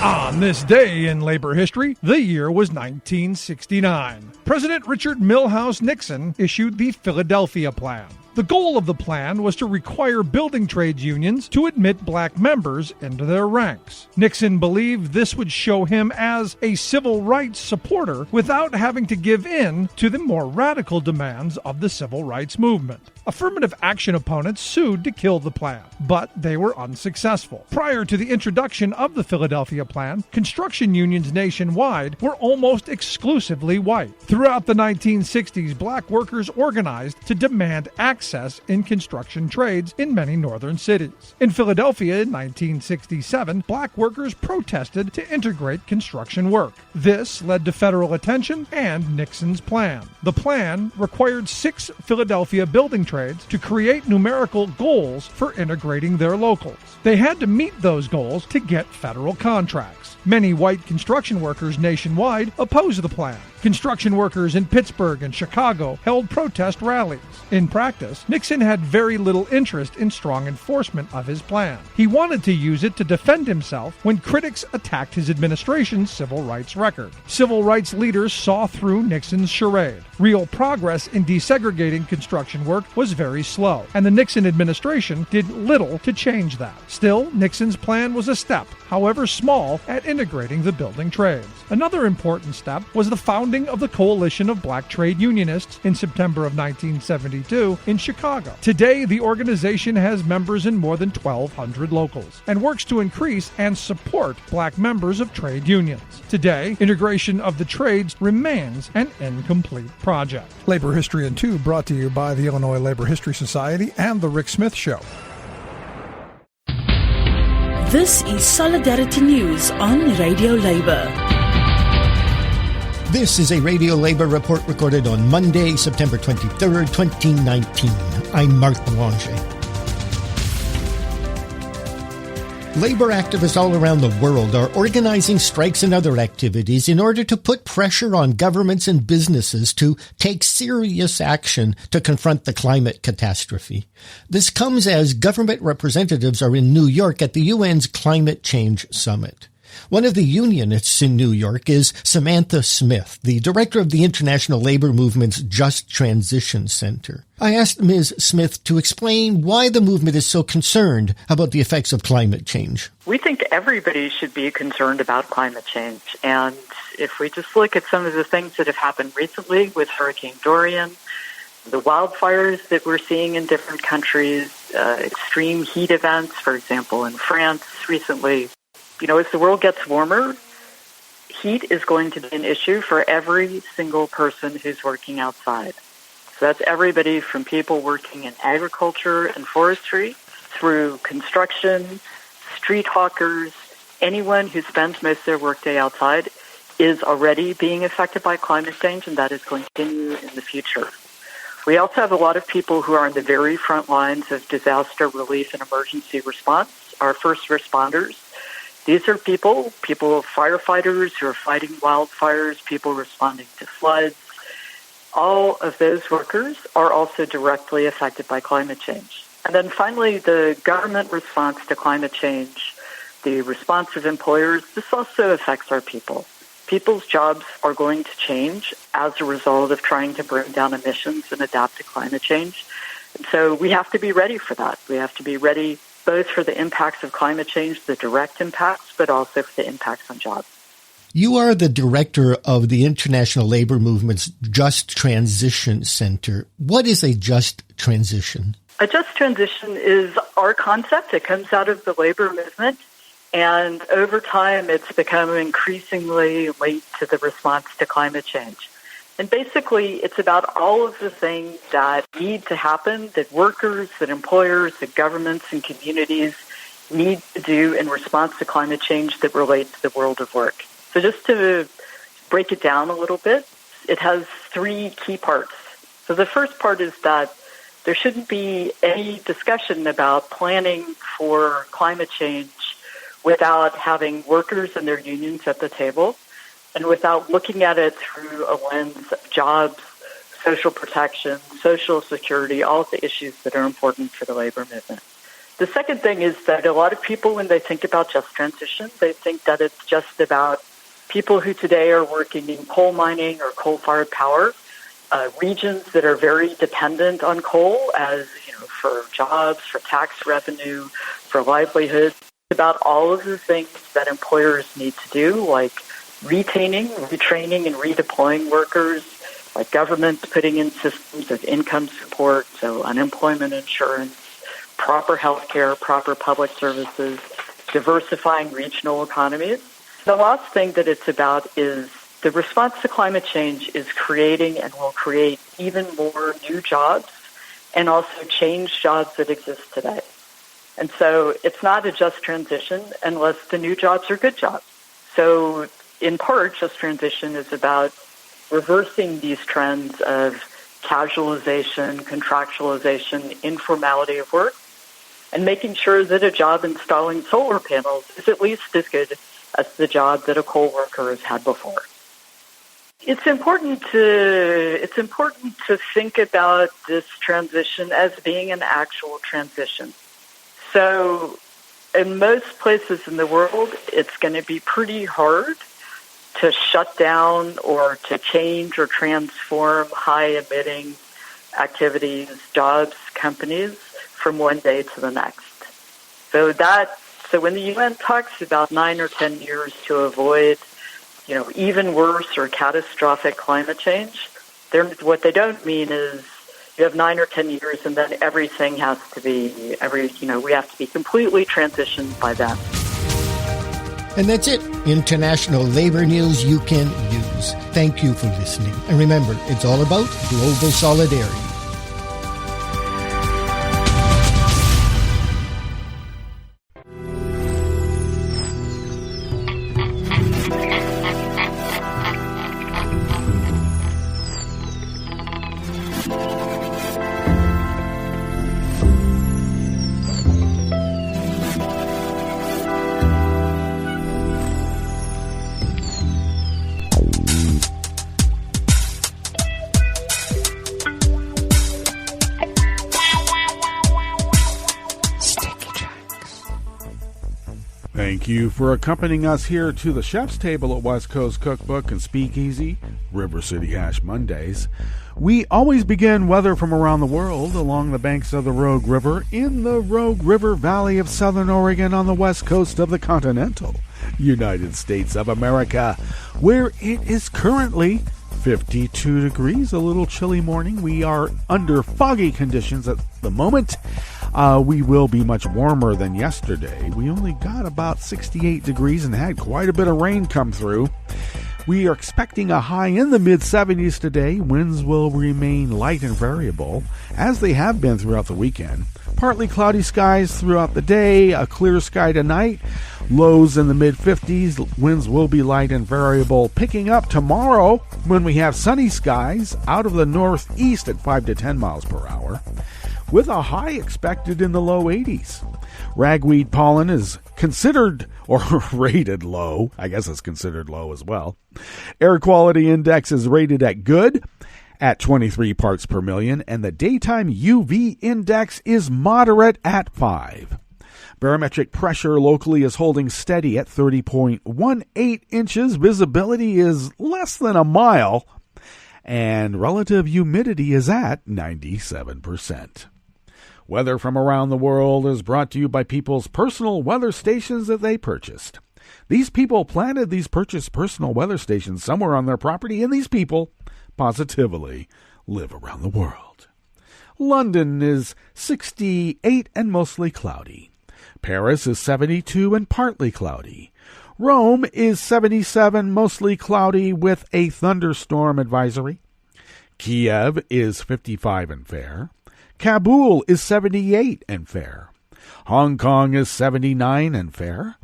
On this day in labor history, the year was 1969. President Richard Milhous Nixon issued the Philadelphia Plan. The goal of the plan was to require building trades unions to admit black members into their ranks. Nixon believed this would show him as a civil rights supporter without having to give in to the more radical demands of the civil rights movement. Affirmative action opponents sued to kill the plan, but they were unsuccessful. Prior to the introduction of the Philadelphia Plan, construction unions nationwide were almost exclusively white. Throughout the 1960s, black workers organized to demand access in construction trades in many northern cities. In Philadelphia in 1967, black workers protested to integrate construction work. This led to federal attention and Nixon's plan. The plan required 6 Philadelphia building trades to create numerical goals for integrating their locals. They had to meet those goals to get federal contracts. Many white construction workers nationwide opposed the plan. Construction workers in Pittsburgh and Chicago held protest rallies. In practice, Nixon had very little interest in strong enforcement of his plan. He wanted to use it to defend himself when critics attacked his administration's civil rights record. Civil rights leaders saw through Nixon's charade. Real progress in desegregating construction work was very slow, and the Nixon administration did little to change that. Still, Nixon's plan was a step, however small, at integrating the building trades. Another important step was the founding of the Coalition of Black Trade Unionists in September of 1972 in Chicago. Today, the organization has members in more than 1,200 locals and works to increase and support black members of trade unions. Today, integration of the trades remains an incomplete project. Labor History in 2 brought to you by the Illinois Labor History Society and The Rick Smith Show. This is Solidarity News on Radio Labor. This is a Radio Labor report recorded on Monday, September 23rd, 2019. I'm Mark Belanger. Labor activists all around the world are organizing strikes and other activities in order to put pressure on governments and businesses to take serious action to confront the climate catastrophe. This comes as government representatives are in New York at the UN's Climate Change Summit. One of the unionists in New York is Samantha Smith, the director of the International Labor Movement's Just Transition Center. I asked Ms. Smith to explain why the movement is so concerned about the effects of climate change. We think everybody should be concerned about climate change. And if we just look at some of the things that have happened recently with Hurricane Dorian, the wildfires that we're seeing in different countries, extreme heat events, for example, in France recently, as the world gets warmer, heat is going to be an issue for every single person who's working outside. So that's everybody from people working in agriculture and forestry through construction, street hawkers, anyone who spends most of their workday outside is already being affected by climate change, and that is going to continue in the future. We also have a lot of people who are on the very front lines of disaster relief and emergency response, our first responders. These are people, firefighters who are fighting wildfires, people responding to floods. All of those workers are also directly affected by climate change. And then finally, the government response to climate change, the response of employers, this also affects our people. People's jobs are going to change as a result of trying to bring down emissions and adapt to climate change. And so we have to be ready for that. We have to be ready both for the impacts of climate change, the direct impacts, but also for the impacts on jobs. You are the director of the International Labor Movement's Just Transition Center. What is a just transition? A just transition is our concept. It comes out of the labor movement, and over time it's become increasingly linked to the response to climate change. And basically, it's about all of the things that need to happen, that workers, that employers, that governments and communities need to do in response to climate change that relate to the world of work. So just to break it down a little bit, it has three key parts. So the first part is that there shouldn't be any discussion about planning for climate change without having workers and their unions at the table and without looking at it through a lens of jobs, social protection, social security, all of the issues that are important for the labor movement. The second thing is that a lot of people, when they think about just transition, they think that it's just about people who today are working in coal mining or coal-fired power, regions that are very dependent on coal as, for jobs, for tax revenue, for livelihood. It's about all of the things that employers need to do, like retaining, retraining, and redeploying workers, like governments putting in systems of income support, so unemployment insurance, proper health care, proper public services, diversifying regional economies. The last thing that it's about is the response to climate change is creating and will create even more new jobs and also change jobs that exist today. And so it's not a just transition unless the new jobs are good jobs. So in part, just transition is about reversing these trends of casualization, contractualization, informality of work, and making sure that a job installing solar panels is at least as good as the job that a coal worker has had before. It's important to think about this transition as being an actual transition. So in most places in the world, it's going to be pretty hard to shut down or to change or transform high-emitting activities, jobs, companies from one day to the next. So when the UN talks about 9 or 10 years to avoid, even worse or catastrophic climate change, what they don't mean is you have 9 or 10 years and then everything has to be, we have to be completely transitioned by then. And that's it. International labor news you can use. Thank you for listening. And remember, it's all about global solidarity. Thank you for accompanying us here to the chef's table at West Coast Cookbook and Speakeasy, River City Hash Mondays. We always begin weather from around the world along the banks of the Rogue River in the Rogue River Valley of Southern Oregon on the west coast of the continental United States of America, where it is currently 52 degrees, a little chilly morning. We are under foggy conditions at the moment. We will be much warmer than yesterday. We only got about 68 degrees and had quite a bit of rain come through. We are expecting a high in the mid-70s today. Winds will remain light and variable, as they have been throughout the weekend. Partly cloudy skies throughout the day, a clear sky tonight. Lows in the mid-50s. Winds will be light and variable, picking up tomorrow when we have sunny skies out of the northeast at 5 to 10 miles per hour, with a high expected in the low 80s. Ragweed pollen is considered or rated low. I guess it's considered low as well. Air quality index is rated at good at 23 parts per million, and the daytime UV index is moderate at 5. Barometric pressure locally is holding steady at 30.18 inches. Visibility is less than a mile, and relative humidity is at 97%. Weather from around the world is brought to you by people's personal weather stations that they purchased. These people planted these purchased personal weather stations somewhere on their property, and these people positively live around the world. London is 68 and mostly cloudy. Paris is 72 and partly cloudy. Rome is 77, mostly cloudy with a thunderstorm advisory. Kiev is 55 and fair. Kabul is 78 and fair. Hong Kong is 79 and fair.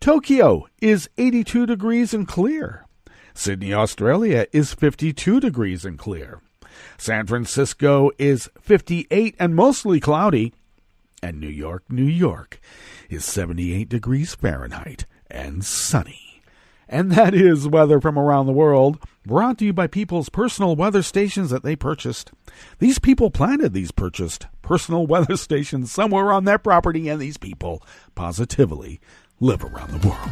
Tokyo is 82 degrees and clear. Sydney, Australia is 52 degrees and clear. San Francisco is 58 and mostly cloudy. And New York, New York is 78 degrees Fahrenheit and sunny. And that is weather from around the world, brought to you by people's personal weather stations that they purchased. These people planted these purchased personal weather stations somewhere on their property, and these people positively live around the world.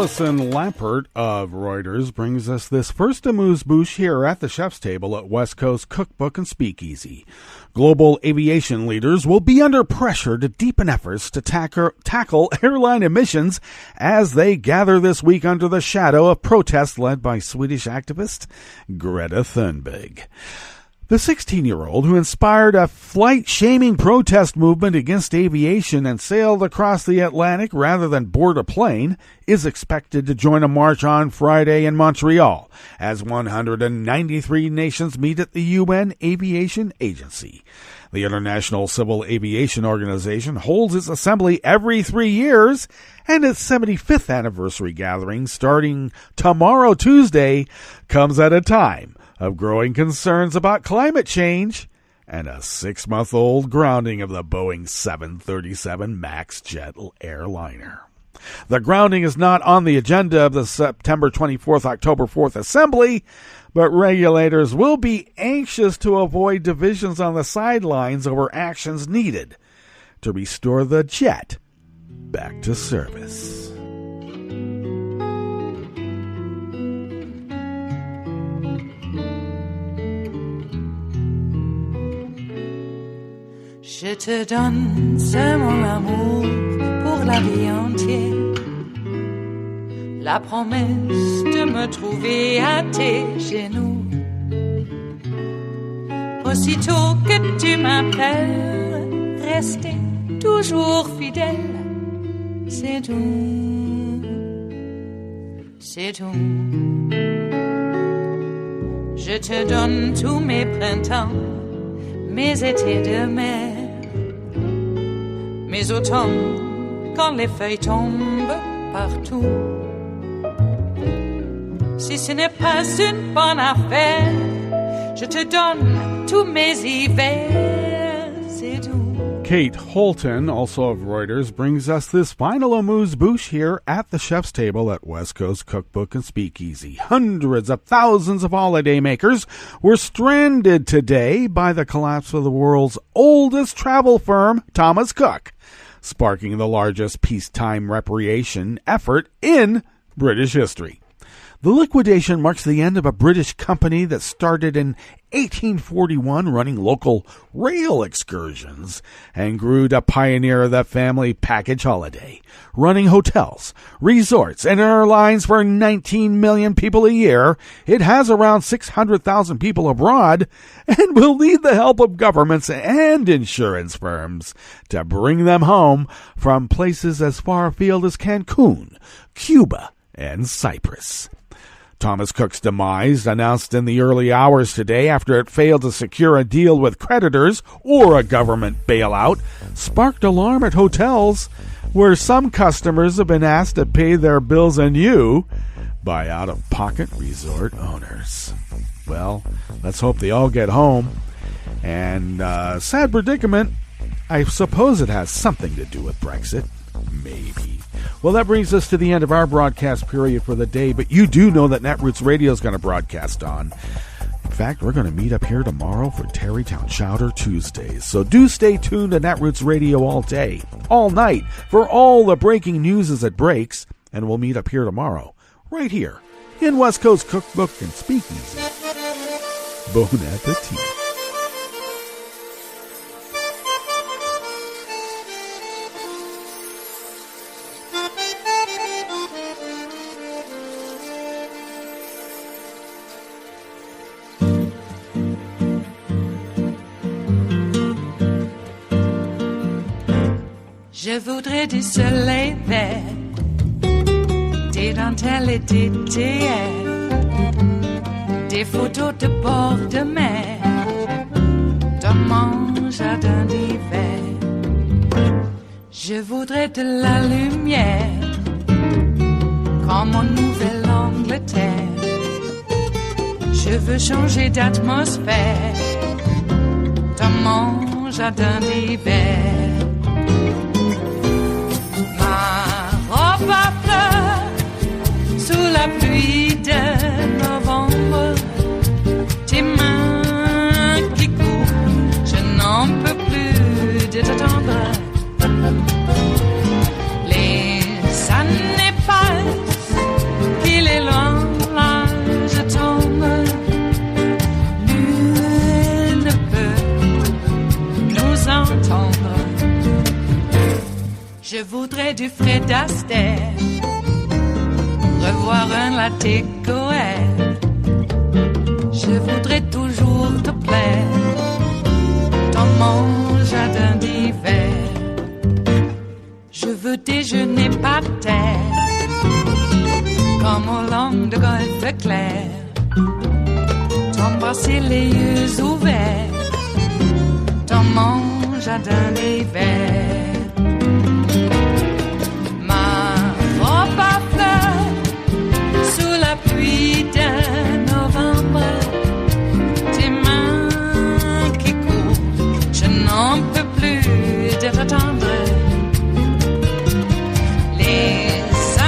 Alison Lampert of Reuters brings us this first amuse-bouche here at the chef's table at West Coast Cookbook and Speakeasy. Global aviation leaders will be under pressure to deepen efforts to tackle airline emissions as they gather this week under the shadow of protests led by Swedish activist Greta Thunberg. The 16-year-old who inspired a flight-shaming protest movement against aviation and sailed across the Atlantic rather than board a plane is expected to join a march on Friday in Montreal as 193 nations meet at the UN Aviation Agency. The International Civil Aviation Organization holds its assembly every 3 years, and its 75th anniversary gathering, starting tomorrow, Tuesday, comes at a time of growing concerns about climate change and a 6-month-old grounding of the Boeing 737 MAX jet airliner. The grounding is not on the agenda of the September 24th, October 4th assembly, but regulators will be anxious to avoid divisions on the sidelines over actions needed to restore the jet back to service. Je te donne ce mon amour pour la vie entière, la promesse de me trouver à tes genoux. Aussitôt que tu m'appelles, rester toujours fidèle, c'est tout, c'est tout. Je te donne tous mes printemps, mes étés de mer, mes automnes quand les feuilles tombent partout. Si ce n'est pas une bonne affaire, je te donne tous mes hivers, c'est tout. Kate Holton, also of Reuters, brings us this final amuse-bouche here at the chef's table at West Coast Cookbook and Speakeasy. Hundreds of thousands of holidaymakers were stranded today by the collapse of the world's oldest travel firm, Thomas Cook, sparking the largest peacetime repatriation effort in British history. The liquidation marks the end of a British company that started in 1841 running local rail excursions and grew to pioneer the family package holiday, running hotels, resorts, and airlines for 19 million people a year. It has around 600,000 people abroad and will need the help of governments and insurance firms to bring them home from places as far afield as Cancun, Cuba, and Cyprus. Thomas Cook's demise, announced in the early hours today after it failed to secure a deal with creditors or a government bailout, sparked alarm at hotels where some customers have been asked to pay their bills anew by out-of-pocket resort owners. Well, let's hope they all get home. And sad predicament, I suppose it has something to do with Brexit. Maybe. Well, that brings us to the end of our broadcast period for the day, but you do know that Netroots Radio is going to broadcast on. In fact, we're going to meet up here tomorrow for Tarrytown Chowder Tuesdays. So do stay tuned to Netroots Radio all day, all night, for all the breaking news as it breaks, and we'll meet up here tomorrow, right here, in West Coast Cookbook and Speakeasy. Bon appetit. Je voudrais du soleil vert, des dentelles et des théâtres, des photos de bord de mer, dans mon jardin d'hiver. Je voudrais de la lumière, comme en Nouvelle-Angleterre. Je veux changer d'atmosphère, dans mon jardin d'hiver. Robe à fleurs, sous la pluie de novembre, tes mains qui courent, je n'en peux plus de t'attendre. Les années passent, qu'il est loin, là je tombe. Nul ne peut nous entendre. Je voudrais du Fred Astaire, revoir un latte Goël. Je voudrais toujours te plaire, dans mon jardin d'hiver. Je veux déjeuner par terre, comme au long de golfe clair, t'embrasser les yeux ouverts, dans mon jardin d'hiver. Robe à fleurs, sous la pluie de novembre, tes mains qui courent, je n'en peux plus de t'attendre. Les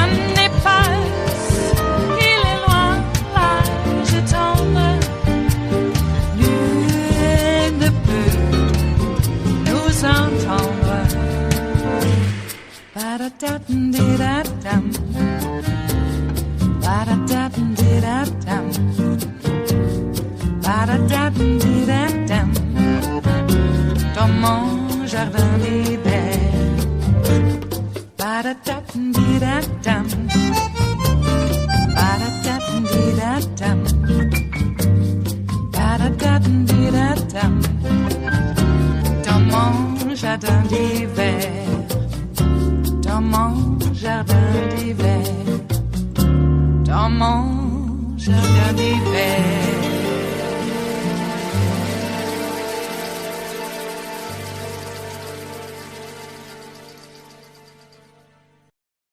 années passent, il est loin, là je tombe. Nul ne peut nous entendre. Ba-da-da-dum-di-da-dum. Ba-da-da-dum-di-da-dum. Ba-da-da-dum-di-da-dum. Dans mon jardin d'hiver. Ba-da-da-dum-di-da-dum. Ba-da-da-dum-di-da-dum. Ba-da-da-dum-di-da-dum. Dans mon jardin d'hiver. Dans mon jardin d'hiver, dans mon jardin d'hiver.